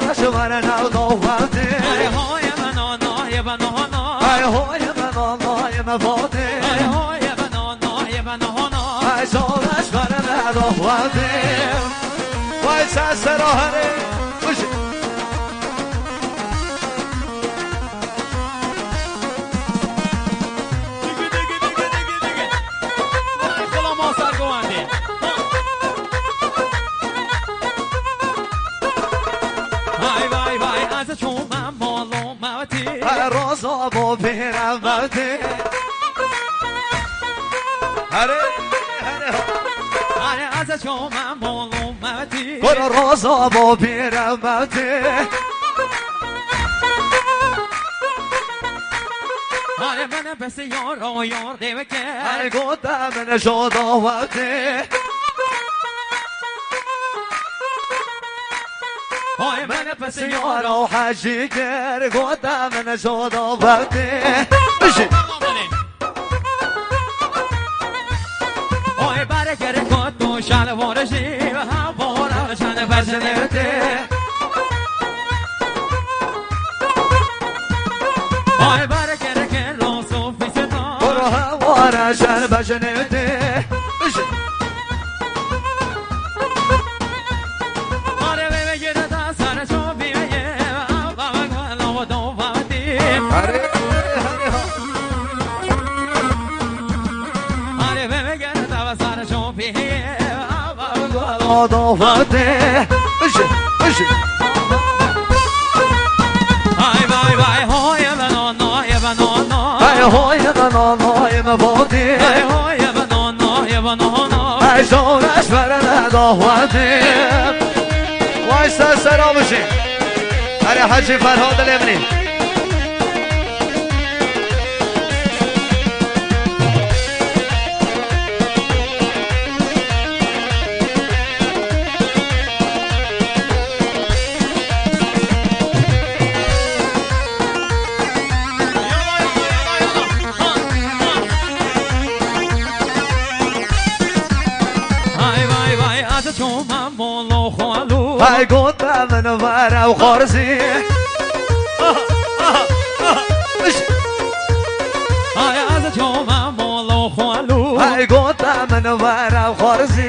زارش ورنا ضوافته ای های بنانای بنانا ای های بنانای مفاته ای های بنانای بنانا ای زارش ورنا ضوافته وای سراهره خوشی رازا با پیرم بده هره از چومم بالوم مدی برو رازا با پیرم بده آره من پس یار دیو که ای گفتم من شد آورده آره من پس یار و حجی گر گفتم من شد آورده بشی آره برگر کت و شلوارشی و هوارشن بزنده آره برگر که راست و فیستا برو هوارشن بزنده بشی آره بگیر تا سر چو بیایه و بگولا و دو بودی هره آره بگیر تا سر چو بیایه و بگولا آدافته بشی بشی ای وای وای های بنانای بنانا ای های بنانای مفاتی ای های بنانای بنانا ای زارش ورن داوته وای سرا بشی هره حجی فرهاد الامنی ای گفتم من ورم خارزی ای گفتم من ورم خارزی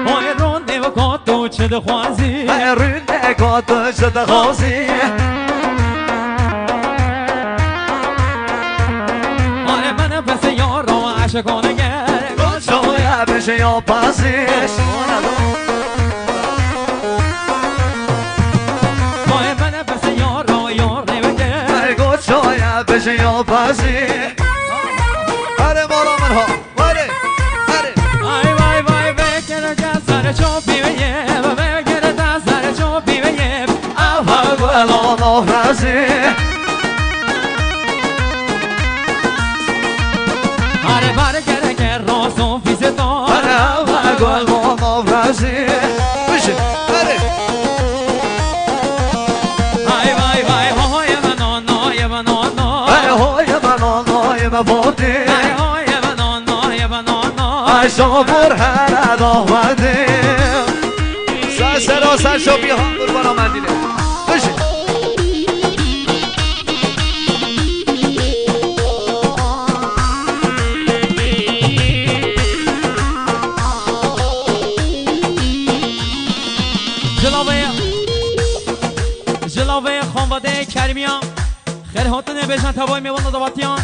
ای رونه و کاتو چه دخوازی ای رونه کاتو چه دخوازی ای من پس یار رو عشقانه گر شاید بشه یا پسیش ای من پس یار رو نمیگر ای گفت شاید بشه یا پسیش هره مالا منها وره هره ای وای وای بگیر که سر چو بیویه و بگیر تا سر چو بیویه اول گلان آفرزی آره برگره که راست و فیزتا هره اول گلان آفرزی بشه هره ای وای وای های بنانای بنانا ای های بنانای مفاتی ای های بنانای بنانا ای شابور هره داوته سرا سر شو بیهان قربانا مندیله بشه جلاوه خانواده کریمیان خیرهاتون بشن تبای میوان داواتیان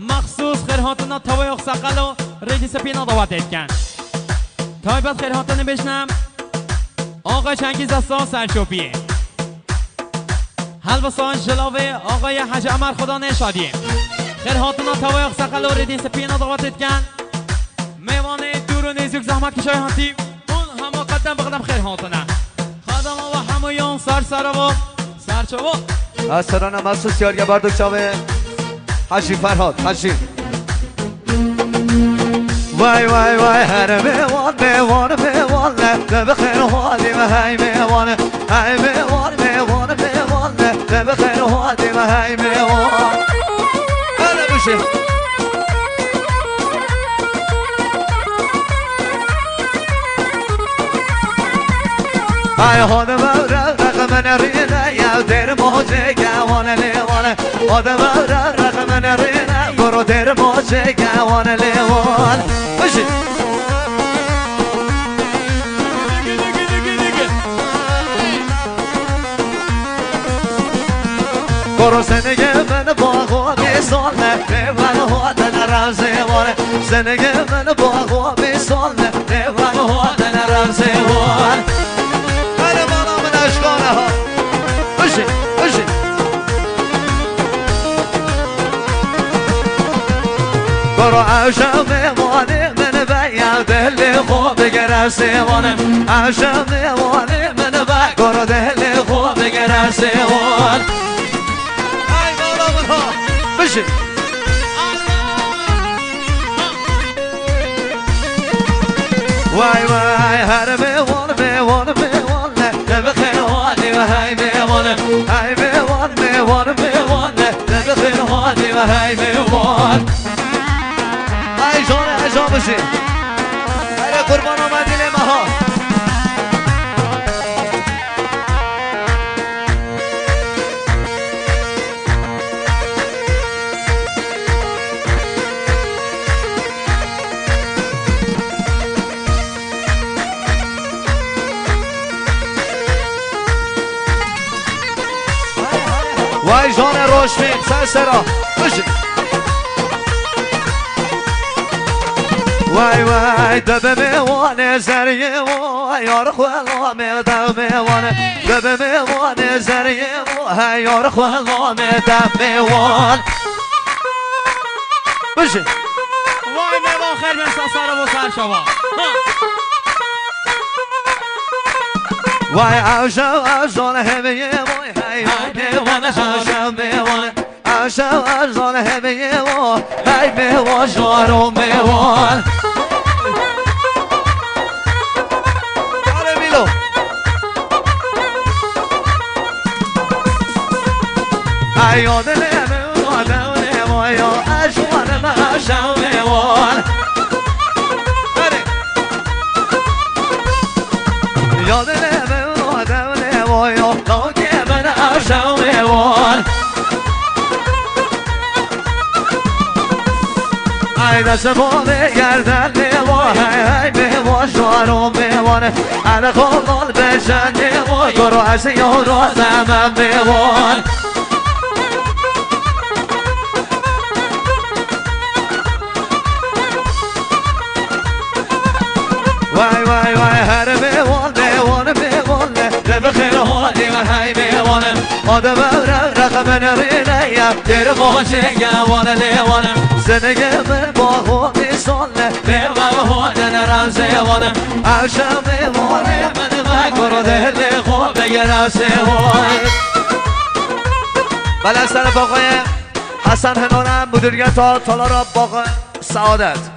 مخصوص خیرهاتون تبای اخسقل و ریدی سپینا داوات کن تای بعد خیرهاتون بشنم آقای چنگیز استان سرشوپیه حلوسان جلاوه آقای حج عمر خدا نشادیه خیرهاتون تبای اخسقل و ریدی سپینا داوات کن میوان دور و نزیک زحمت کشای هاتی اون همه قدم بقدم خیرهاتونه خدم و همویان سر و سرچو از سران مخصوص یارگه بردک شاوه حجی فرهاد حجی وای وای وای هر میوان میوان میوان لب خیر حالی و هی میوان هی میوان میوان میوان لب خیر حالی و هی میوان هر بشه ای خودم رقم نرینه یا در موجه گوانه لیوانه خودم رقم نرینه برو در موجه گوانه لیوان باشی برو زندگی من باغ و بیسانه من هاتن رمزیوانه زندگی من باغ و بیسانه من هاتن رمزیوان بله بالا من اشکانه ها باشی باشی برو عشق میوانه من بیم دل خوب بگرم سیوانه عشق میوانه من بیم برو دل خوب بگرم سیوان بشی وای وای هر میوان میوان میوان نبی خیر حالی و هی میوان هی میوان میوان میوان نبی خیر حالی و هی میوان ای جان ای جان بشی ای قربان آمدی لمها وای جان روشنی سرسرا بشی وای وای دبه میوانه زریه وای یار خوالا میدم میوانه دبه میوانه زریه وای یار خوالا میدم میوان بشی وای میوان خیر من ساساره و سر شما وای عشق عشقان همیه وای هی میوان عشق میوان عشق عشقان همیه وای هی میوان جارو میوان آره میلو ای یاد نمیوان نمیوان یا عشقان عشق میوان یاد ای دست بانه گردن میوان ای میوان شوارو میوانه ال خالال بشن میوان برو از یارو زمن میوان وای وای وای هر میوان میوان میوان لب خیر حالی و هی میوانه آدم رقم نرینه یا در موجه گوانه لیوانه زندگی من باغ و بیسانه میوان هاتن رمزیوانه عشق میوانه من برو دل خوب بگرم سیوان بله از طرف آقای حسن هنانم مدیریت تالار باغ سعادت